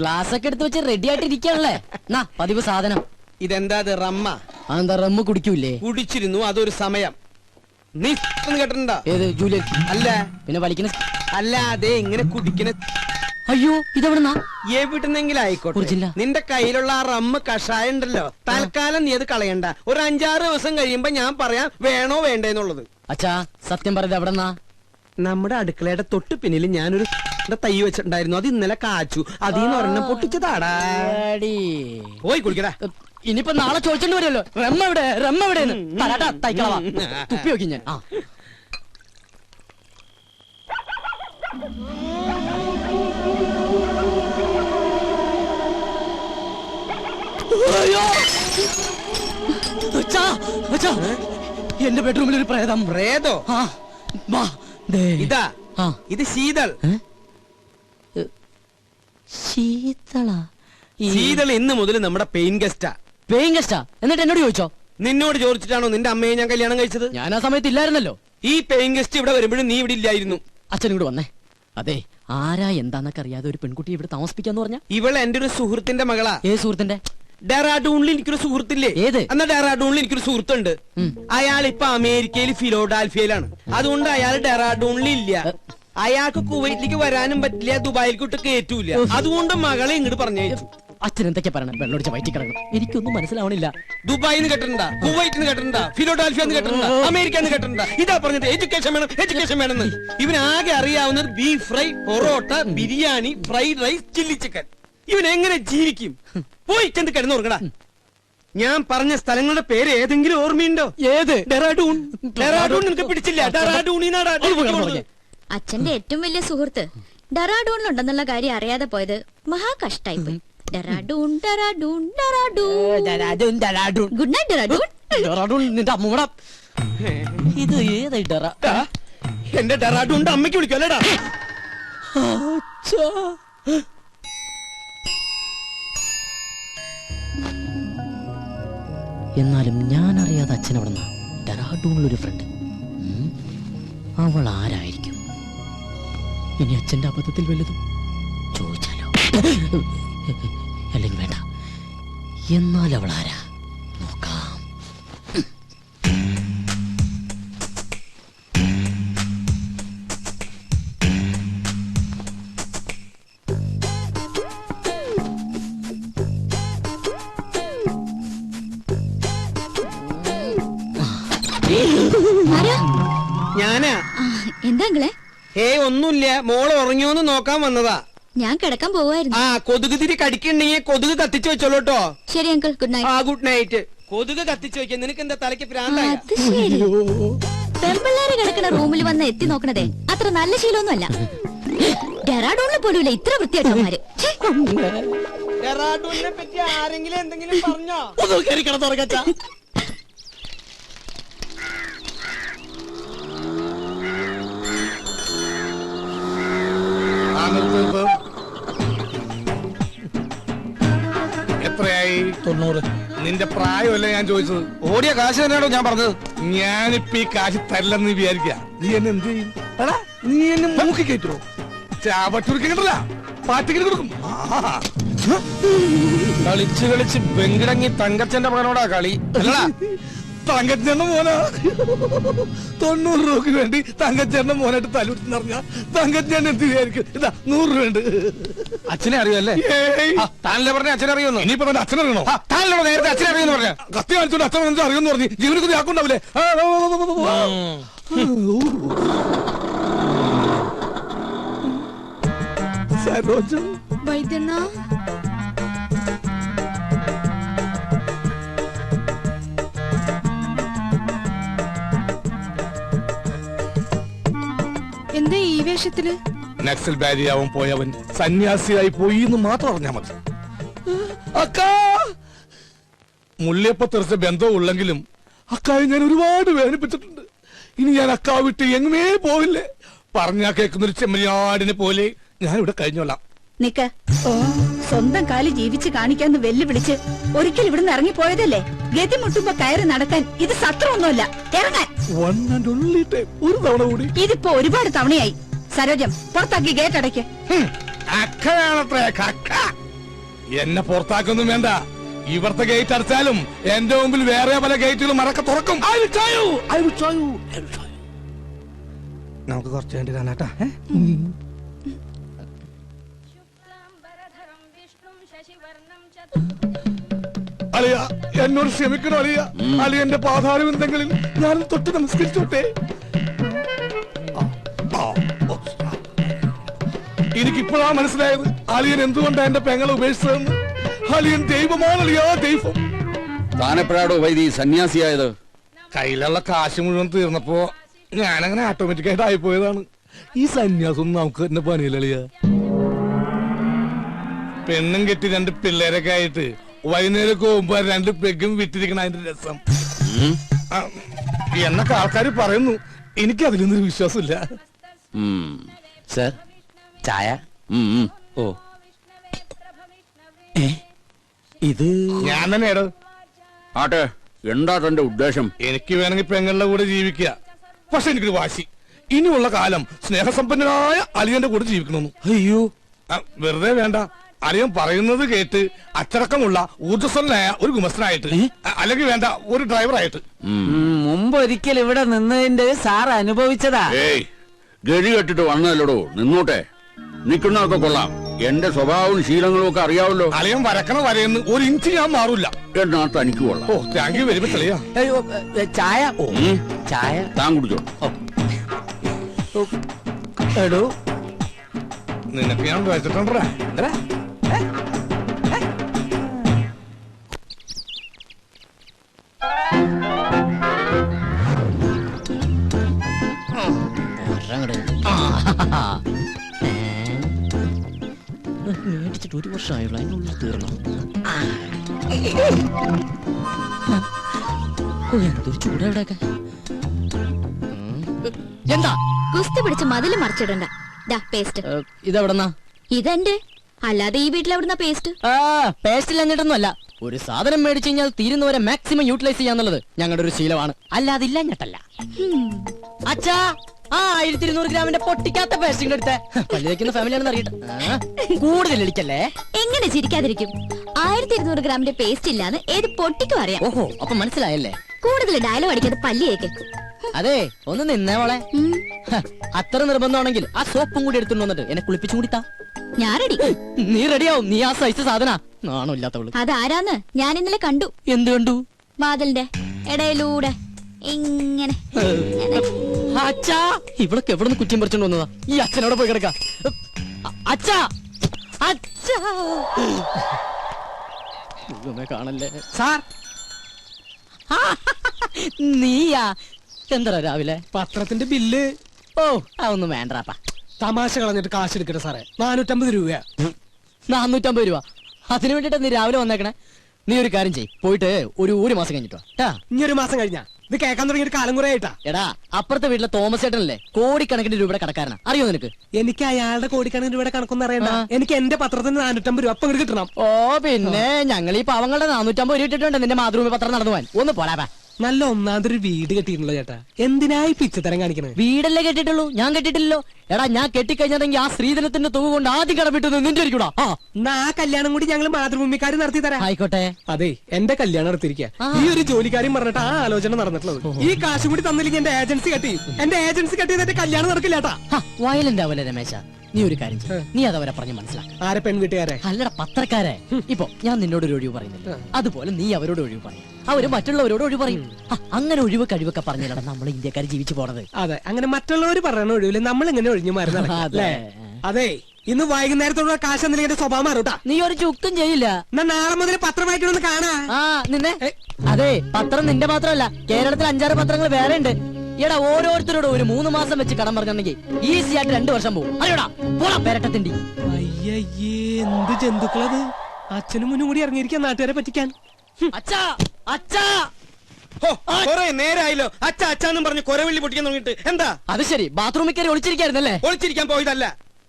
Glass ഒക്കെ എടുത്ത് വെച്ച് റെഡി ആയിട്ടിരിക്കണല്ലേ. പതിവ് സാധനം. ഇതെന്താ റമ്മ? അതെന്താ റമ്മ് കുടിക്കൂലേ? കുടിച്ചിരുന്നു, അതൊരു സമയം. നീ കേട്ടിട്ടുണ്ടോ? ഏത് ജൂലിയൻ? അല്ല. പിന്നെ വലിക്കുന്ന അല്ല, അതെ ഇങ്ങനെ കുടിക്കുന്ന. അയ്യോ, ഇതെവിടുന്നാ? എവിടുന്നെങ്കിലും ആയിക്കോട്ടെ. നിന്റെ കയ്യിലുള്ള ആ റമ്മ് കഷായം ഉണ്ടല്ലോ, തൽക്കാലം നീ അത് കളയണ്ട. ഒരു 5-6 ദിവസം കഴിയുമ്പോ ഞാൻ പറയാം വേണോ വേണ്ടേന്നുള്ളത്. അച്ഛാ സത്യം പറയുന്നത് എവിടെന്നാ? നമ്മുടെ അടുക്കളയുടെ തൊട്ട് പിന്നിൽ ഞാനൊരു തൈ വെച്ചിട്ടുണ്ടായിരുന്നു. അത് ഇന്നലെ കാച്ചു. അതീന്ന് ഒരെണ്ണം പൊട്ടിച്ചതാടാ. പോയി കുടിക്കടാ. ഇനിയിപ്പോ നാളെ ചോദിച്ചോണ്ട് വരുമല്ലോ, റമ്മ എവിടെ, റമ്മ എവിടെയെന്ന്. തൈക്കളവാ തുപ്പി നോക്കി ഞാൻ. എന്റെ ബെഡ്റൂമിൽ ഒരു പ്രേതം. പ്രേതോ? ഇതാ, ഇത് ശീതൾ. ശീതൾ ഇന്ന് മുതൽ നമ്മുടെ പെയിൻ ഗസ്റ്റാ. പെയിൻ ഗസ്റ്റാ? എന്നിട്ട് എന്നോട് ചോദിച്ചോ? നിന്നോട് ചോദിച്ചിട്ടാണോ നിന്റെ അമ്മയെ ഞാൻ കല്യാണം കഴിച്ചത്? ഞാൻ ആ സമയത്ത് ഇല്ലായിരുന്നല്ലോ. ഈ പെയിൻ ഗസ്റ്റ് ഇവിടെ വരുമ്പോഴും നീ ഇവിടെ ഇല്ലായിരുന്നു. അച്ഛൻ ഇങ്ങോട്ട് വന്നേ. അതെ, ആരാ എന്താന്നൊക്കെ അറിയാതെ ഒരു പെൺകുട്ടി ഇവിടെ താമസിപ്പിക്കാന്ന് പറഞ്ഞ? ഇവൾ എന്റെ ഒരു സുഹൃത്തിന്റെ മകളാ. ഏത് സുഹൃത്തിന്റെ? ഡെറാഡൂണിൽ എനിക്കൊരു സുഹൃത്തില്ലേ? ഏത്? എന്നാ ഡെറാഡൂണിൽ എനിക്കൊരു സുഹൃത്തുണ്ട്. അയാൾ ഇപ്പൊ അമേരിക്കയിൽ ഫിലോഡാൽഫിയയിലാണ്. അതുകൊണ്ട് അയാൾ ഡെറാഡൂണിൽ ഇല്ല. അയാൾക്ക് കുവൈറ്റിലേക്ക് വരാനും പറ്റില്ല, ദുബായിൽക്കോട്ട് കയറ്റൂല. അതുകൊണ്ട് മകളെ ഇങ്ങോട്ട് പറഞ്ഞയച്ചു. അച്ഛൻ എന്തൊക്കെ പറയണം? വെള്ളമൊടിച്ച് വയറ്റി കിടക്കണം. എനിക്കൊന്നും മനസ്സിലാവണില്ല. ദുബായിന്ന് കേട്ടിട്ടുണ്ടാ, കുവൈറ്റിന്ന് കേട്ടിട്ടുണ്ടാ, ഫിലോഡാൽഫിയെന്ന് കേട്ടിട്ടുണ്ടാ, അമേരിക്കന്ന് കേട്ടിട്ടുണ്ടാ? ഇതാ പറഞ്ഞത് എഡ്യൂക്കേഷൻ വേണം, എഡ്യൂക്കേഷൻ വേണമെന്ന്. ഇവനാകെ അറിയാവുന്നത് beef fry, parotta, biryani, fried rice, chilli chicken. ഇവൻ എങ്ങനെ ജീവിക്കും? പോയി ചെന്ന് കിടന്നുറങ്ങടാ. ഞാൻ പറഞ്ഞ സ്ഥലങ്ങളുടെ പേര് ഏതെങ്കിലും ഓർമ്മയുണ്ടോ? ഏത്? ഡെറാഡൂൺ. ഡെറാഡൂൺ നിനക്ക് പിടിച്ചില്ല? ഡെറാഡൂണിനാടാ. അച്ഛന്റെ ഏറ്റവും വലിയ സുഹൃത്ത് ഡെറാഡൂണിലുണ്ടെന്നുള്ള കാര്യം അറിയാതെ പോയത് മഹാ കഷ്ടായി പോയി. ഡെറാഡൂൺ, ഡെറാഡൂൺ, ഡെറാഡൂൺ. Good night Dehradun. ഡെറാഡൂൺ നിന്റെ അമ്മൂടാ. ഇത് ഏതായി ഡെറാ? എന്റെ ഡെറാഡൂണിന്റെ അമ്മയ്ക്ക് വിളിക്കല്ലേടാ. എന്നാലും ഞാൻ അറിയാതെ അച്ഛൻ അവിടെ ഡെറാഡൂണിലൊരു ഫ്രണ്ട്. അവൾ ആരായിരിക്കും? ഇനി അച്ഛന്റെ അബദ്ധത്തിൽ വല്ലതും ചോദിച്ചാലോ? അല്ലെങ്കിൽ വേണ്ട. എന്നാൽ അവൾ ആരാ നോക്കാം. ഞാനാ. എന്താ ഒന്നുമില്ല, മോള് ഉറങ്ങിയോന്ന് നോക്കാൻ വന്നതാ. ഞാൻ കിടക്കാൻ പോവായിരുന്നു. ആ കൊതുക് തിരി കടിക്കണ്ടെങ്കിൽ കൊതുക് കത്തിച്ചു വെച്ചോളൂട്ടോ. ശരി അങ്കിൾ, ഗുഡ് നൈറ്റ്. ആ ഗുഡ് നൈറ്റ്. കൊതുക് കത്തിച്ചു വെക്കാൻ നിനക്ക് എന്താ തലയ്ക്ക് പ്രാന്തായ? പെമ്പിള്ളേര് കിടക്കണ റൂമിൽ വന്ന് എത്തി നോക്കണതേ അത്ര നല്ല ശീലമൊന്നുമല്ല. ഡെറാഡൂണിൽ പോലുമില്ല ഇത്ര വൃത്തിയായിട്ടവന്മാര്. ഡെറാഡൂണിനെ പറ്റി ആരെങ്കിലും എന്തെങ്കിലും പറഞ്ഞോ? എത്രയായി? 90. നിന്റെ പ്രായമല്ലേ ഞാൻ ചോദിച്ചത്? ഓടിയ കാശ് തന്നെയാണോ ഞാൻ പറഞ്ഞത്? ഞാനിപ്പ ഈ കാശ് തരില്ലെന്ന് വിചാരിക്ക. നീ എന്നെ എന്ത് ചെയ്യും? നീ എന്നെ മൂക്കി കയറ്റുമോ? ചാവട്ടുരുക്കില്ല, പാറ്റിക്കിട്ട് കൊടുക്കും. കളിച്ച് കളിച്ച് വെങ്കിടങ്ങി തങ്കച്ചന്റെ മകനോടാ കളി. തങ്കച്ചേട്ടന്റെ മോനാ. 90 രൂപക്ക് വേണ്ടി തങ്കച്ചേട്ടന്റെ മോനായിട്ട് തലൂട്ടെന്ന് പറഞ്ഞ തങ്കച്ചേട്ടൻ എന്ത് വിചാരിക്കും? ഇതാ 100 രൂപ. അച്ഛനെ അറിയുമല്ലേ? താനല്ലേ പറഞ്ഞ അച്ഛനെ അറിയുന്നു. ഇനിയിപ്പോ തന്നെ അച്ഛനറിയണോ? താനല്ലോ നേരത്തെ അച്ഛനെ അറിയുന്നു പറഞ്ഞ. കത്തി കാണിച്ചോണ്ട് അച്ഛൻ അറിയുമെന്ന് പറഞ്ഞ് ജീവനക്ക് ആക്കുണ്ടാവില്ലേ? വൈദ്യണ്ണ, എന്താ ഈ വേഷത്തില്? നക്സൽ ബാരിയാവും പോയവൻ സന്യാസിയായി പോയി എന്ന് മാത്രം അറിഞ്ഞാ മതി. അക്കാ മുള്ളിയപ്പ തെറിച്ച ബന്ധവും ഉള്ളെങ്കിലും അക്കായെ ഞാൻ ഒരുപാട് വേദനിപ്പിച്ചിട്ടുണ്ട്. ഇനി ഞാൻ അക്കാ വിട്ട് എങ്ങുമേ പോവില്ലേ. പറഞ്ഞാ കേൾക്കുന്നൊരു ചെമ്മരിയാടിനെ പോലെ ഞാൻ ഇവിടെ കഴിഞ്ഞോളാം. നിക്ക, സ്വന്തം കാലി ജീവിച്ച് കാണിക്കാന്ന് വെല്ലുവിളിച്ച് ഒരിക്കൽ ഇവിടുന്ന് ഇറങ്ങിപ്പോയതല്ലേ? ഗതി മുട്ടുമ്പോ കയറി നടക്കാൻ ഇത് സത്രമൊന്നുമല്ല. ഇറങ്ങാൻ. ഒരു തവണ കൂടി. ഇതിപ്പോ ഒരുപാട് തവണയായി. സരോജം പുറത്താക്കി ഗേറ്റ് അടയ്ക്ക്. അക്കയാണത്രേ കക്ക. എന്നെ പുറത്താക്കൊന്നും വേണ്ട. ഇവിടുത്തെ ഗേറ്റ് അടച്ചാലും എന്റെ മുമ്പിൽ വേറെ പല ഗേറ്റുകളും മറക്ക തുറക്കും. നമുക്ക് കുറച്ച് വേണ്ടി കാണാട്ടാ. അളിയ എന്നോട് ക്ഷമിക്കണം അളിയ. അളിയന്റെ പാതാരവിന്ദങ്ങളിൽ ഞാൻ തൊട്ട് നമസ്കരിച്ചോട്ടെ. എനിക്കിപ്പോഴാ മനസ്സിലായത് അളിയൻ എന്തുകൊണ്ടാ എന്റെ പെങ്ങളെ ഉപേക്ഷിച്ചതെന്ന്. അളിയൻ ദൈവമാണ് അളിയാ, ദൈവം. താനെപ്പോഴാടോ വൈദി സന്യാസിയായത്? കയ്യിലുള്ള കാശ് മുഴുവൻ തീർന്നപ്പോ ഞാനങ്ങനെ ഓട്ടോമാറ്റിക്കായിട്ട് ആയിപ്പോയതാണ്. ഈ സന്യാസം നമുക്ക് തന്നെ പണിയില്ല അളിയ. പെണ്ണും കെട്ടി 2 പിള്ളേരൊക്കെ ആയിട്ട് വൈകുന്നേരം പോകുമ്പോ 2 പെഗും വിട്ടിരിക്കണ അതിന്റെ രസം എന്നൊക്കെ ആൾക്കാർ പറയുന്നു. എനിക്ക് അതിലൊന്നും വിശ്വാസമില്ല. സർ ചായ. ഓ ഇത് ഞാൻ തന്നെയാടോ. ആട്ടെ, എന്താ തന്റെ ഉദ്ദേശം? എനിക്ക് വേണമെങ്കിൽ പെങ്ങളുടെ കൂടെ ജീവിക്കുക. പക്ഷെ എനിക്കൊരു വാശി, ഇനിയുള്ള കാലം സ്നേഹസമ്പന്നനായ അളിയന്റെ കൂടെ ജീവിക്കണമെന്ന്. അയ്യോ, വെറുതെ വേണ്ട. അളിയൻ പറയുന്നത് കേട്ട് അച്ചടക്കമുള്ള ഊർജ്ജസ്വലനായ ഒരു ഗുമസ്തനായിട്ട്, അല്ലെങ്കിൽ വേണ്ട ഒരു ഡ്രൈവറായിട്ട്. മുമ്പ് ഒരിക്കൽ ഇവിടെ നിന്നതിന്റെ സാർ അനുഭവിച്ചതാ. ഏയ്, ഗതി കെട്ടിട്ട് വന്നതല്ലടോ, നിന്നോട്ടെ. നിൽക്കുന്നതൊക്കെ കൊള്ളാം. എന്റെ സ്വഭാവവും ശീലങ്ങളും ഒക്കെ അറിയാവല്ലോ. അളിയൻ വരക്കണ വരയെന്ന് 1 ഇഞ്ച് ഞാൻ മാറൂല. എന്നാ തനിക്ക് കൊള്ളാം. ഓ, താങ്ക് യു വെരി മച്ച് അളിയാ. അയ്യോ, ചായ. ഓ ചായ താൻ കുടിച്ചോ. എടോ, നിനക്ക് ഞാൻ വെച്ചിട്ടുണ്ടേ. മേടിച്ചിട്ട് 1 വർഷമായുള്ള അതിനുള്ളിൽ തീർന്നു. എന്തൊരു ചൂടാ ഇവിടെയൊക്കെ. എന്താ കുസ്തി പിടിച്ച് മതില് മറിച്ചിടണ്ട. പേസ്റ്റ് ഇതെവിടെന്നാ? ഇതെന്റെ, അല്ലാതെ ഈ വീട്ടിൽ എവിടുന്ന പേസ്റ്റ്? പേസ്റ്റിൽ അഞ്ഞിട്ടൊന്നും അല്ല. ഒരു സാധനം മേടിച്ചു കഴിഞ്ഞാൽ തീരുന്നവരെ മാക്സിമം യൂട്ടിലൈസ് ചെയ്യാന്നുള്ളത് ഞങ്ങളുടെ ഒരു ശീലമാണ്. അല്ലാതെ ഇല്ല ഞെട്ടല്ല. അച്ഛാ, 1200 ഗ്രാമിന്റെ പൊട്ടിക്കാത്ത പേസ്റ്റിംഗ് എടുത്തേ. പല്ല് വയ്ക്കുന്ന ഫാമിലിയാണെന്ന് അറിയട്ടെ. കൂടുതൽ ഇടിക്കല്ലേ. എങ്ങനെ ചിരിക്കാതിരിക്കും? 1200 ഗ്രാമിന്റെ പേസ്റ്റ് ഇല്ലാന്ന് ഏത് പൊട്ടിക്കും അറിയാം. ഓഹോ, അപ്പൊ മനസ്സിലായല്ലേ. കൂടുതൽ ഡയലോഗ് അടിക്കാതെ പല്ലിയേക്ക്. അതെ, ഒന്ന് നിന്നേ മോളെ. അത്ര നിർബന്ധമാണെങ്കിൽ ആ സോപ്പും കൂടി എടുത്തുകൊണ്ട് വന്നിട്ട് എന്നെ കുളിപ്പിച്ചും കൂടി താ. ഞാൻ റെഡി. നീ റെഡിയാവും. നീ ആ സൈസ് സാധന. നാണോ ഇല്ലാത്തവള്. അതാരാന്ന് ഞാൻ ഇന്നലെ കണ്ടു. എന്ത് കണ്ടു? വാതിലിന്റെ ഇടയിലൂടെ ഇങ്ങനെ. അച്ഛാ, ഇവളൊക്കെ എവിടെ നിന്ന് കുറ്റിയും പറിച്ചോണ്ട് വന്നതാ? ഈ അച്ഛനോടെ പോയി കിടക്ക. അച്ഛാ, അച്ഛാ, കാണല്ലേ സാർ. നീയാ? എന്താ രാവിലെ പത്രത്തിന്റെ ബില്ല്. ഓ, അതൊന്നും വേണ്ടപ്പാ. തമാശ കളഞ്ഞിട്ട് കാശ് എടുക്കട്ടെ സാറേ. 450 രൂപയാ. 450 രൂപ. അതിനു വേണ്ടിട്ട് നീ രാവിലെ വന്നേക്കണേ. നീ ഒരു കാര്യം ചെയ്യ്, പോയിട്ട് ഒരു മാസം കഴിഞ്ഞിട്ടോ. ഇനി 1 മാസം കഴിഞ്ഞാ ഇത് കേൾക്കാൻ തുടങ്ങിയിട്ട് കാലം കുറെ ആയിട്ടാ. എടാ, അപ്പുറത്തെ വീട്ടിലെ തോമസ് ചേട്ടനല്ലേ കോടിക്കണക്കിന് രൂപയുടെ കടക്കാരനാ. അറിയോ നിനക്ക്? എനിക്ക് അയാളുടെ കോടിക്കണക്കിന് രൂപയുടെ കണക്കൊന്നും അറിയണ്ട. എനിക്ക് എന്റെ പത്രത്തിന് 450 രൂപ അപ്പം കിട്ടണം. ഓ, പിന്നെ ഞങ്ങൾ ഈ പാവങ്ങളുടെ 450 രൂപ ഇട്ടിട്ടുണ്ട് നിന്റെ മാതൃഭൂമി പത്രം നടന്നു പോവാൻ. ഒന്ന് പോലാ. നല്ല ഒന്നാമതൊരു വീട് കെട്ടിയിട്ടുള്ള ചേട്ടാ. എന്തിനായി പിച്ചത്തരം കാണിക്കണേ? വീടല്ലേ കെട്ടിട്ടുള്ളൂ, ഞാൻ കെട്ടിട്ടില്ലല്ലോ. എടാ, ഞാൻ കെട്ടിക്കഴിഞ്ഞതെങ്കിൽ ആ സ്ത്രീധനത്തിന്റെ തുക കൊണ്ട് ആദ്യം കടമിട്ടത് നിന്റെ ഇരിക്കൂടാ. എന്നാ ആ കല്യാണം കൂടി ഞങ്ങൾ മാതൃഭൂമിക്കാർ നടത്തി തരാം. ആയിക്കോട്ടെ. അതെ, എന്റെ കല്യാണം നടത്തിയിരിക്കുക. ഈ ഒരു ജോലിക്കാരും പറഞ്ഞിട്ട് ആ ആലോചന നടന്നിട്ടുള്ളത്. ഈ കാശ് കൂടി തന്നില്ലെങ്കിൽ എന്റെ ഏജൻസി കെട്ടി. എന്റെ ഏജൻസി കെട്ടിയതിന്റെ കല്യാണം നടക്കില്ലാട്ടാ. വയലന്റ് ആവല്ലേ രമേശ. നീ ഒരു കാര്യം ചെയ്യ്, നീ അതവരെ പറഞ്ഞ് മനസ്സിലാക്ക. ആരെ പെൺവീട്ടുകാരെ? അല്ലട, പത്രക്കാരെ. ഇപ്പൊ ഞാൻ നിന്നോട് ഒരു ഒഴിവ് പറയുന്നില്ല, അതുപോലെ നീ അവരോട് ഒഴിവ് പറയും. അവര് മറ്റുള്ളവരോട് ഒഴിവ് പറയും. അങ്ങനെ ഒഴിവ് കഴിവൊക്കെ പറഞ്ഞില്ലടാ നമ്മൾ ഇന്ത്യക്കാർ ജീവിച്ചു പോണത്. അതെ, അങ്ങനെ മറ്റുള്ളവർ പറയണ ഒഴിവില് നമ്മൾ ഇങ്ങനെ ഒഴിഞ്ഞു മാറുന്ന. അതെ, ഇന്ന് വൈകുന്നേരത്തോടുള്ള കാശ് എന്തെങ്കിലും എന്റെ സ്വഭാവം മാറൂട്ടാ. നീ ഒരു ചുക്കും ചെയ്യില്ല. എന്നാ നാളെ മുതൽ പത്രം വായിക്കണമെന്ന് കാണാ. നിന്നെ. അതെ, പത്രം നിന്റെ മാത്രമല്ല, കേരളത്തിൽ 5-6 പത്രങ്ങൾ വേറെ ഉണ്ട്. എടാ, ഓരോരുത്തരോടും ഒരു 3 മാസം വെച്ച് കടം പറഞ്ഞിട്ടുണ്ടെങ്കിൽ ഈസി ആയിട്ട് 2 വർഷം പോകും. അറിയോടാ, പോടാ പെരട്ടത്തിണ്ടി. അയ്യയ്യേ, എന്ത് ജന്തുക്കളത്. അച്ഛനും മുന്നും കൂടി ഇറങ്ങിയിരിക്കാൻ നാട്ടുകാരെ പറ്റിക്കാൻ. അച്ഛാ, അച്ഛാ, നേരായല്ലോ അച്ഛ അച്ഛനും പറഞ്ഞ് കൊരവള്ളി പൊട്ടിക്കാൻ തുടങ്ങിയിട്ട്. എന്താ അത് ശരി, ബാത്റൂമിൽ കയറി ഒളിച്ചിരിക്കായിരുന്നല്ലേ? ഒളിച്ചിരിക്കാൻ പോയതല്ല,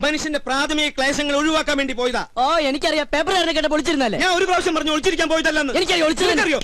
മനുഷ്യന്റെ പ്രാഥമിക ക്ലേശങ്ങൾ ഒഴിവാക്കാൻ വേണ്ടി പോയതാ. ഓ, എനിക്കറിയാം. പേപ്പർ കേട്ട് ഒളിച്ചിരുന്നല്ലേ? ഞാൻ ഒരു പ്രാവശ്യം പറഞ്ഞു ഒളിച്ചിരിക്കാൻ പോയതല്ലെന്ന്. എനിക്കറിയോ.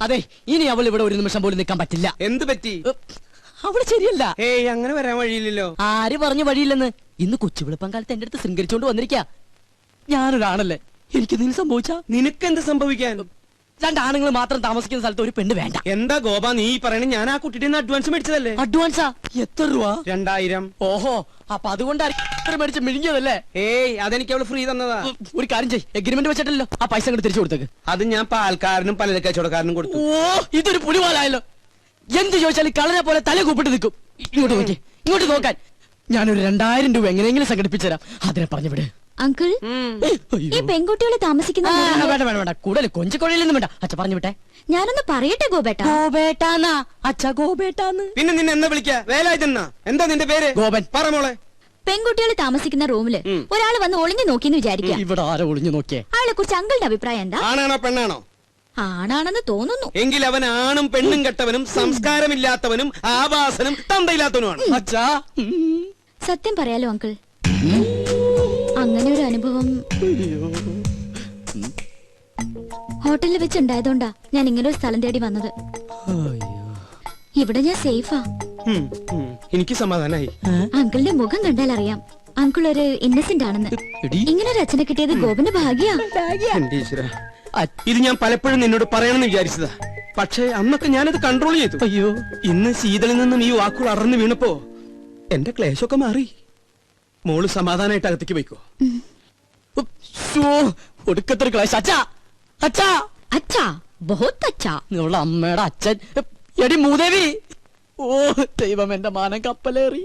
അതെ, ഇനി അവൾ ഇവിടെ ഒരു നിമിഷം പോലും നിൽക്കാൻ പറ്റില്ല. എന്ത് പറ്റി? അവിടെ ശരിയല്ല. ഏയ് അങ്ങനെ വരാൻ വഴിയില്ലല്ലോ. ആര് പറഞ്ഞു വഴിയില്ലെന്ന്? ഇന്ന് കൊച്ചുവിളപ്പം കാലത്ത് എന്റെ അടുത്ത് ശൃംഗരിച്ചോണ്ട് വന്നിരിക്കാ. ഞാനൊരാണല്ലേ, എനിക്ക് നീ സംഭവിച്ചാ? നിനക്കെന്ത് സംഭവിക്കാൻ? രണ്ടാണുങ്ങൾ മാത്രം താമസിക്കുന്ന സ്ഥലത്ത് ഒരു പെണ്ണ് വേണ്ട. എന്താ ഗോപ നീ പറയണ? ഞാൻ ആ കുട്ടിയുടെ അഡ്വാൻസ് മേടിച്ചതല്ലേ. അഡ്വാൻസാ? എത്ര രൂപ? 2000. ഓഹോ, അപ്പൊ അതുകൊണ്ടാണ് മേടിച്ച് മിഴുങ്ങിയതല്ലേ? ഏയ് അതെനിക്ക് അവള് ഫ്രീ തന്നതാ. ഒരു കാര്യം ചെയ്യ്, എഗ്രിമെന്റ് വെച്ചിട്ടല്ലോ ആ പൈസ അങ്ങോട്ട് തിരിച്ചു കൊടുത്തേക്ക്. അത് ഞാൻ പാൽക്കാരനും പലചരക്ക് കച്ചവടക്കാരനും കൊടുത്തു. ഓ, ഇതൊരു പുലിവാലായല്ലോ. എന്ത് ചോദിച്ചാലും കളനെ പോലെ തല കൂപ്പിട്ട് നിൽക്കും. ഇങ്ങോട്ട് നോക്കി, ഇങ്ങോട്ട് നോക്കാൻ. ഞാനൊരു 2000 രൂപ എങ്ങനെയെങ്കിലും സംഘടിപ്പിച്ചു തരാം. അതിനെ പറഞ്ഞു വിട്. അങ്കിൾ, ഈ പെൺകുട്ടികളെ താമസിക്കുന്ന മുറിയില് വേണ്ട വേണ്ട വേണ്ട, കൂടുതൽ കൊഞ്ചിക്കൊഴയിലൊന്നും വേണ്ട. അച്ഛ പറഞ്ഞു വിട്ടെ. ഞാനൊന്ന് പറയട്ടെ ഗോപേട്ട. ഗോപേട്ടാന്നാ അച്ഛ, ഗോപേട്ടാന്ന്. പിന്നെ നിന്നെ എന്താ വിളിക്കാ? വേലായുധനാ? എന്താ നിന്റെ പേര്? ഗോപൻ. പറ മോളെ. പെൺകുട്ടികൾ താമസിക്കുന്ന റൂമില് ഒരാൾ വന്ന് ഒളിഞ്ഞു നോക്കിന്ന് വിചാരിക്കുക. ഇവിടെ ആരോ ഒളിഞ്ഞു നോക്കിയേ? അയാളെ കുറിച്ച് അങ്കിളുടെ അഭിപ്രായം എന്താ? ആണാണോ പെണ്ണാണോ? ആണാണെന്ന് തോന്നുന്നു. എങ്കിൽ അവൻ ആണും പെണ്ണും കെട്ടവനും സംസ്കാരമില്ലാത്തവനും ആവാസനും തന്തയില്ലാത്തവനുമാണ്. അച്ഛാ, സത്യം പറയാലോ അങ്കിൾ, അങ്ങനെ ഒരു അനുഭവം ഹോട്ടലിൽ വെച്ചുണ്ടായതുകൊണ്ടാ ഞാൻ ഇങ്ങനെ ഒരു സ്ഥലം തേടി വന്നത്. ഇവിടെ ഞാൻ സേഫാ. എനിക്ക് സമാധാനായി. അങ്കിളിന്റെ മുഖം കണ്ടാൽ അറിയാം അങ്കിൾ ഒരു ഇന്നസെന്റ് ആണെന്ന്. ഇങ്ങനെ ഒരു അച്ഛനെ കിട്ടിയത് ഗോപന്റെ ഭാഗ്യാ. എന്റെ ഈശ്വരാ, ഇത് ഞാൻ പലപ്പോഴും നിന്നോട് പറയണമെന്ന് വിചാരിച്ചതാ. പക്ഷേ അന്നൊക്കെ ഞാനത് കൺട്രോൾ ചെയ്തു. അയ്യോ, ഇന്ന് ശീതളിൽ നിന്നും ഈ വാക്കുകൾ അറന്നു വീണപ്പോ എന്റെ ക്ലേശമൊക്കെ മാറി. മോള് സമാധാനായിട്ട് അകത്തേക്ക് പോയിക്കോ. ഒടുക്കത്തൊരു ക്ലാസ്. അച്ഛാ, അച്ഛാ, അച്ഛാ, ബഹുത്ത് അച്ഛാ. നിങ്ങളുടെ അമ്മയുടെ അച്ഛൻ. എടി മൂദേവി. ഓ ദൈവം, എന്റെ മാനം കപ്പലേറി.